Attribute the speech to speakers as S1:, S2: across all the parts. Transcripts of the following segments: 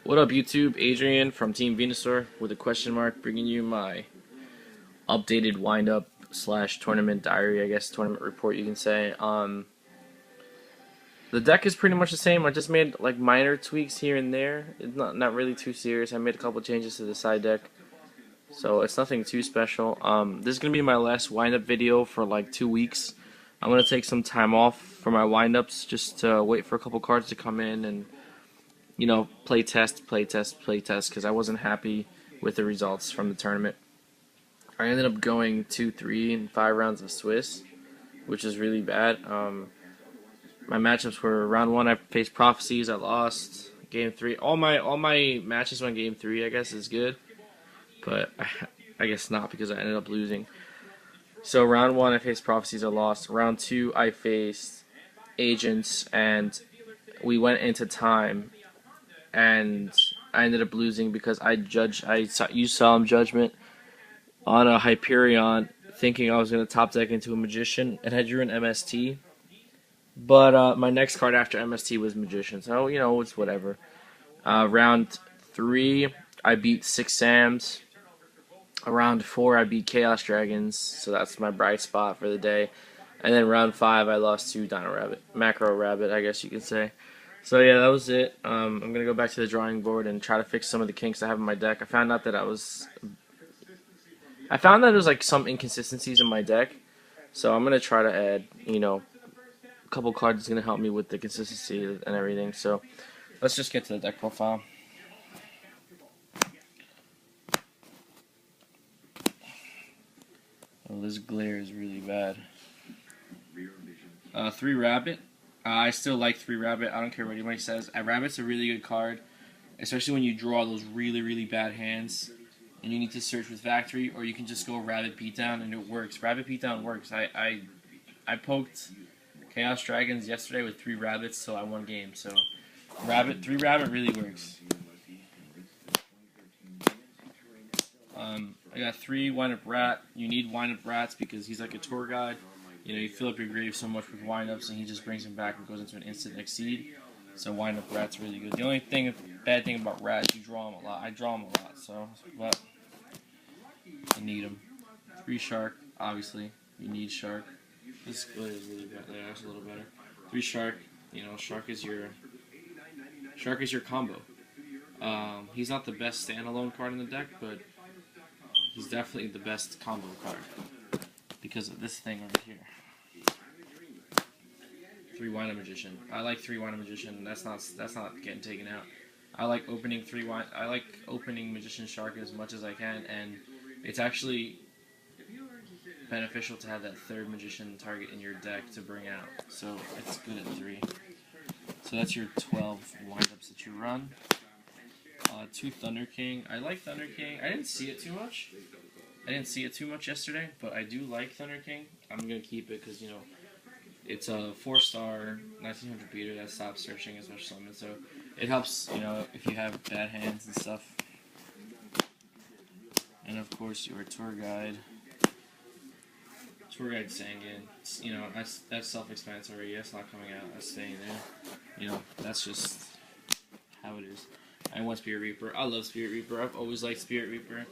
S1: What up, YouTube? Adrian from Team Venusaur with a question mark, bringing you my updated wind-up slash tournament diary, I guess, tournament report you can say. The deck is pretty much the same. I just made like minor tweaks here and there. It's not really too serious. I made a couple changes to the side deck, so it's nothing too special. This is gonna be my last wind-up video for like 2 weeks. I'm gonna take some time off for my wind-ups just to wait for a couple cards to come in and play test, because I wasn't happy with the results from the tournament. I ended up going 2, 3, and 5 rounds of Swiss, which is really bad. My matchups were round 1, I faced Prophecies, I lost. Game 3, all my matches on Game 3, I guess, is good, but I guess not because I ended up losing. So round 1, I faced Prophecies, I lost. Round 2, I faced Agents, and we went into time. And I ended up losing because I used Solemn Judgment on a Hyperion, thinking I was going to top deck into a Magician, and I drew an MST. But my next card after MST was Magician, so it's whatever. Round 3, I beat 6 Sams. Round 4, I beat Chaos Dragons, so that's my bright spot for the day. And then round 5, I lost to Dino Rabbit, Macro Rabbit, I guess you could say. So yeah, that was it. I'm going to go back to the drawing board and try to fix some of the kinks I have in my deck. I found out that there was like some inconsistencies in my deck. So I'm going to try to add, a couple cards that's going to help me with the consistency and everything. So let's just get to the deck profile. Oh, this glare is really bad. 3 Rabbit. I still like 3 Rabbit. I don't care what anybody says. Rabbit's a really good card, especially when you draw those really, really bad hands and you need to search with Factory, or you can just go Rabbit Beatdown and it works. Rabbit Beatdown works. I poked Chaos Dragons yesterday with 3 Rabbits till I won game. So 3 Rabbit really works. I got 3 Wind-Up Rat. You need Wind-Up Rats because he's like a tour guide. You fill up your grave so much with wind-ups, and he just brings them back and goes into an instant exceed. So wind-up Rat's really good. The only bad thing about Rat is you draw him a lot. I draw him a lot, but I need him. 3 Shark, obviously. You need Shark. This is really bad. Yeah, that's a little better. 3 Shark. Shark is your combo. He's not the best standalone card in the deck, but he's definitely the best combo card because of this thing over here. 3 Wind-Up Magician. I like 3 Wind-Up Magician. That's not getting taken out. I like opening Magician Shark as much as I can, and it's actually beneficial to have that 3rd Magician target in your deck to bring out. So it's good at 3. So that's your 12 wind-ups that you run. 2 Thunder King. I like Thunder King. I didn't see it too much. Yesterday, but I do like Thunder King. I'm gonna keep it because it's a 4-star 1900 beater that stops searching as much summon, so it helps, if you have bad hands and stuff. And of course, your tour guide. Tour guide Sangan. That's self-explanatory. That's not coming out. That's staying there. That's just how it is. I want Spirit Reaper. I love Spirit Reaper. I've always liked Spirit Reaper.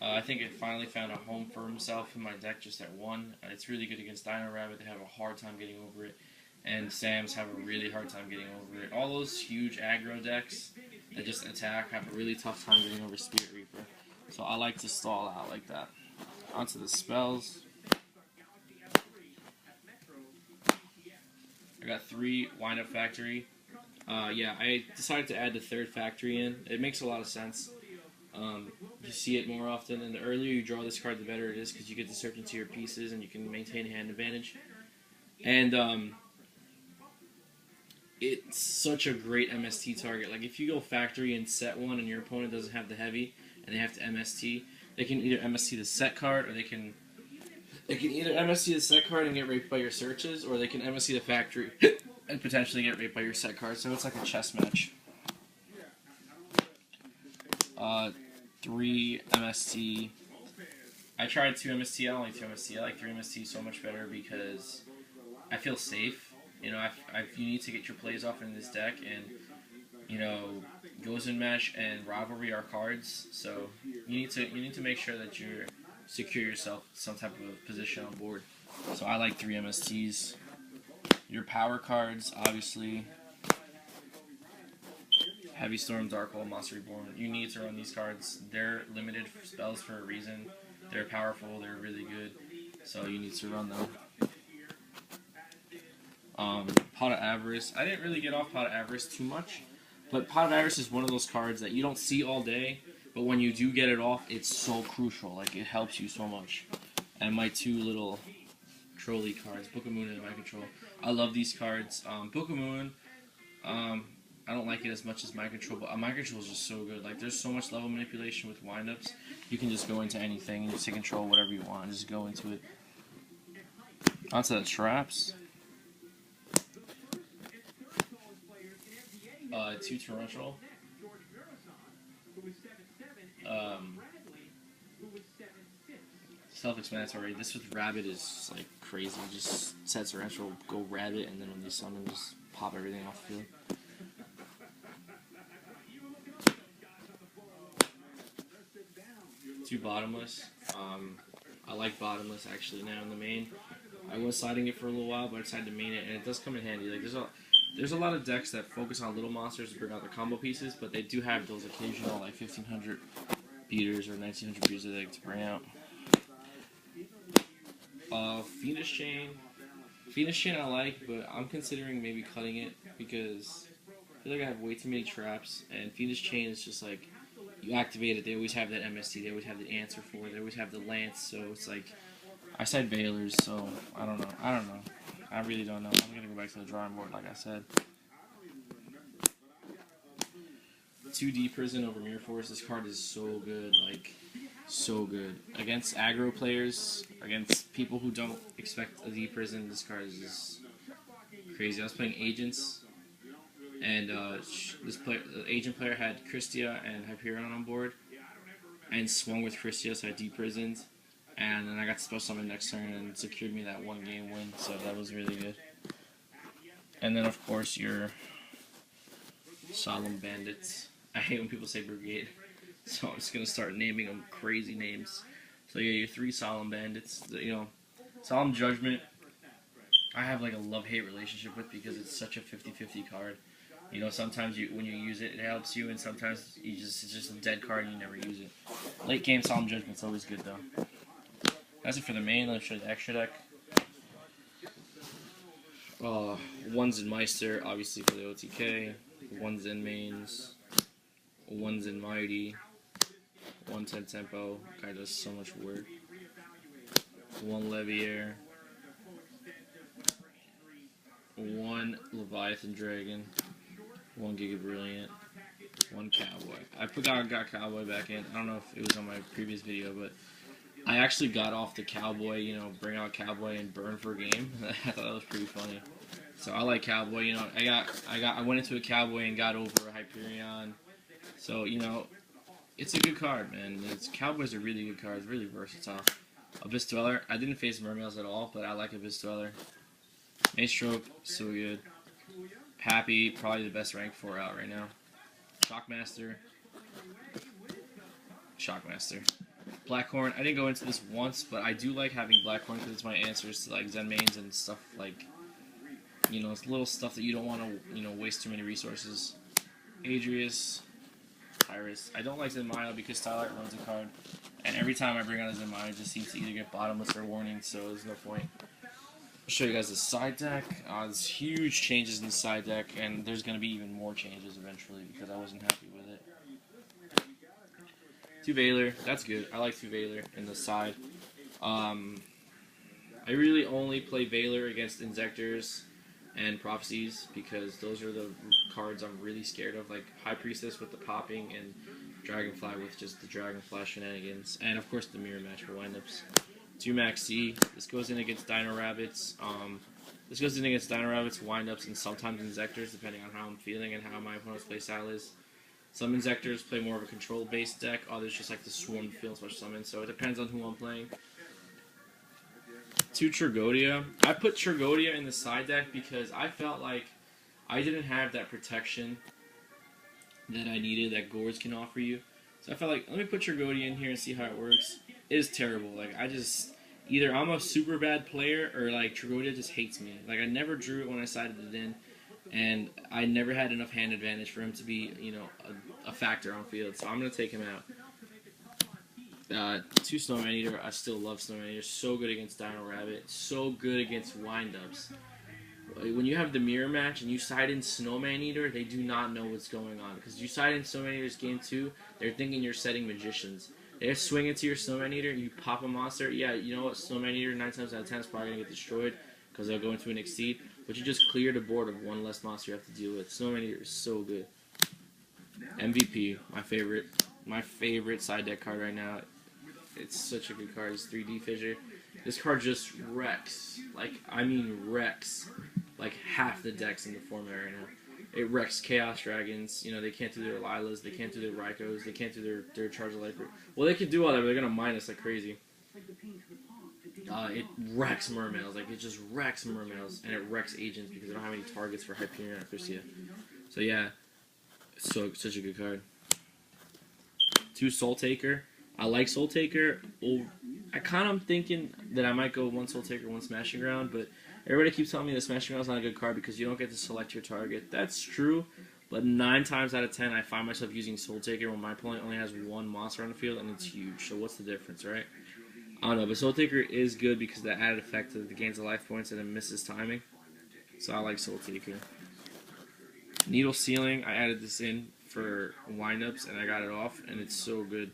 S1: I think it finally found a home for himself in my deck just at 1. It's really good against Dino Rabbit. They have a hard time getting over it. And Sams have a really hard time getting over it. All those huge aggro decks that just attack have a really tough time getting over Spirit Reaper. So I like to stall out like that. Onto the spells. I got 3 Wind-Up Factory. Yeah, I decided to add the 3rd Factory in. It makes a lot of sense. You see it more often, and the earlier you draw this card, the better it is, because you get to search into your pieces, and you can maintain hand advantage. And, it's such a great MST target. Like, if you go Factory and set 1, and your opponent doesn't have the heavy, and they have to MST, they can either MST the set card, or they can either MST the set card and get raped by your searches, or they can MST the Factory and potentially get raped by your set card, so it's like a chess match. 3 MST. I tried 2 MST. I don't like 2 MST. I like 3 MST so much better because I feel safe. You need to get your plays off in this deck, and Goes in Mesh and Rivalry are cards, so you need to make sure that you secure yourself some type of position on board. So I like 3 MSTs. Your power cards, obviously, Heavy Storm, Darkhold, Monster Reborn. You need to run these cards. They're limited spells for a reason. They're powerful. They're really good. So you need to run them. Pot of Avarice. I didn't really get off Pot of Avarice too much, but Pot of Avarice is one of those cards that you don't see all day, but when you do get it off, it's so crucial. Like, it helps you so much. And my 2 little trolley cards, Book of Moon and Mind Control. I love these cards. Book of Moon, I don't like it as much as Mind Control, but Mind Control is just so good. Like, there's so much level manipulation with windups. You can just go into anything and just take control of whatever you want. Just go into it. Onto the traps. 2 torrential. Self-explanatory. This with Rabbit is like crazy. Just set torrential, go Rabbit, and then when you summon, just pop everything off the field. Two bottomless. I like bottomless actually now in the main. I was siding it for a little while, but I decided to main it, and it does come in handy. Like there's a lot of decks that focus on little monsters to bring out their combo pieces, but they do have those occasional like 1500 beaters or 1900 beaters that they like to bring out. Phoenix Chain. Phoenix Chain I like, but I'm considering maybe cutting it because I feel like I have way too many traps, and Phoenix Chain is just like, you activate it, they always have that MST, they always have the answer for it, they always have the Lance, so it's like, I said Veilers, so I don't know. I really don't know. I'm gonna go back to the drawing board, like I said. 2D Prison over Mirror Force. This card is so good, like, so good. Against aggro players, against people who don't expect a D Prison, this card is just crazy. I was playing Agents, and the Agent player had Christia and Hyperion on board, and swung with Christia, so I D-prisoned. And then I got to special summon next turn and secured me that 1-game win, so that was really good. And then, of course, your Solemn Bandits. I hate when people say Brigade, so I'm just going to start naming them crazy names. So yeah, your 3 Solemn Bandits. Solemn Judgment, I have like a love-hate relationship with because it's such a 50-50 card. Sometimes when you use it, it helps you, and sometimes it's just a dead card and you never use it. Late game Solemn Judgment's always good, though. That's it for the main. Let's show you the extra deck. One's in Meister, obviously for the OTK. One's in mains. One's in Mighty. 110 Tempo. Guy does so much work. 1 Leviair. 1 Leviathan Dragon. 1 Giga Brilliant. 1 Cowboy. I got Cowboy back in. I don't know if it was on my previous video, but I actually got off the Cowboy, bring out Cowboy and burn for a game. I thought that was pretty funny. So I like Cowboy, I went into a Cowboy and got over a Hyperion. So, it's a good card, man. Cowboy's a really good card. It's really versatile. Abyss Dweller. I didn't face Mermails at all, but I like Abyss Dweller. Maestroke, so good. Happy, probably the best rank 4 out right now. Shockmaster. Blackhorn, I didn't go into this once, but I do like having Blackhorn because it's my answers to like Zen mains and stuff like, it's little stuff that you don't want to, waste too many resources. Adrius, Iris. I don't like Zenmaia because Starlight runs a card, and every time I bring out a Zenmaia, it just seems to either get bottomless or warning, so there's no point. I'll show you guys the side deck. There's huge changes in the side deck, and there's going to be even more changes eventually because I wasn't happy with it. 2 Veiler, that's good. I like 2 Veiler in the side. I really only play Veiler against Inzectors and Prophecies because those are the cards I'm really scared of, like High Priestess with the popping and Dragonfly with just the Dragonfly shenanigans, and of course the Mirror Match for windups. 2 Max C. This goes in against Dino Rabbits. Windups, and sometimes Inzectors, depending on how I'm feeling and how my opponent's playstyle is. Some Inzectors play more of a control-based deck, others just like to swarm the field special summon, so it depends on who I'm playing. 2 Tragodia. I put Tragodia in the side deck because I felt like I didn't have that protection that I needed that Gores can offer you. So I felt like, let me put Trigodi in here and see how it works. It is terrible. Like, I just, either I'm a super bad player or like Trigodi just hates me. Like, I never drew it when I sided it in, and I never had enough hand advantage for him to be, you know, a factor on field. So I'm going to take him out. 2 Snowman Eater. I still love Snowman Eater. So good against Dino Rabbit. So good against windups. When you have the mirror match and you side in Snowman Eater, they do not know what's going on. Because you side in Snowman Eater's game 2, they're thinking you're setting Magicians. They swing into your Snowman Eater, you pop a monster. Yeah, you know what? Snowman Eater 9 times out of 10 is probably going to get destroyed because they'll go into an Exceed. But you just cleared a board of 1 less monster you have to deal with. Snowman Eater is so good. MVP, my favorite side deck card right now. It's such a good card. It's 3D Fissure. This card just wrecks. Like, I mean wrecks. Like, half the decks in the format right now. It wrecks Chaos Dragons. You know, they can't do their Lilas. They can't do their Raikos. They can't do their Charge of Life. Well, they can do all that, but they're going to minus like crazy. It wrecks Mermails. Like, it just wrecks Mermails. And it wrecks Agents because they don't have any targets for Hyperion or Thyrsia. So, yeah. Such a good card. 2 Soul Taker. I like Soul Taker. I kind of am thinking that I might go 1 Soul Taker, 1 Smashing Ground, but everybody keeps telling me that Smashing Ground is not a good card because you don't get to select your target. That's true, but 9 times out of 10 I find myself using Soul Taker when my opponent only has 1 monster on the field, and it's huge. So what's the difference, right? I don't know, but Soul Taker is good because of the added effect of the gains of life points and it misses timing. So I like Soul Taker. Needle Sealing, I added this in for windups and I got it off, and it's so good.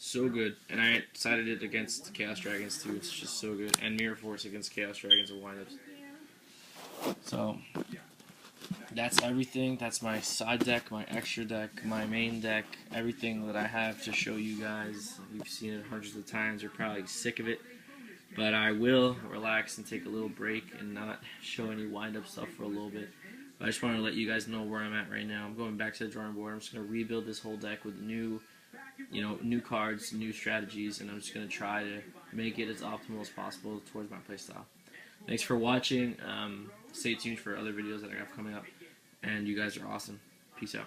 S1: So good. And I sided it against Chaos Dragons too. It's just so good. And Mirror Force against Chaos Dragons and windups. So, that's everything. That's my side deck, my extra deck, my main deck, everything that I have to show you guys. You've seen it hundreds of times. You're probably sick of it. But I will relax and take a little break and not show any wind-up stuff for a little bit. But I just want to let you guys know where I'm at right now. I'm going back to the drawing board. I'm just going to rebuild this whole deck with new cards, new strategies, and I'm just going to try to make it as optimal as possible towards my playstyle. Thanks for watching. Stay tuned for other videos that I have coming up, and you guys are awesome. Peace out.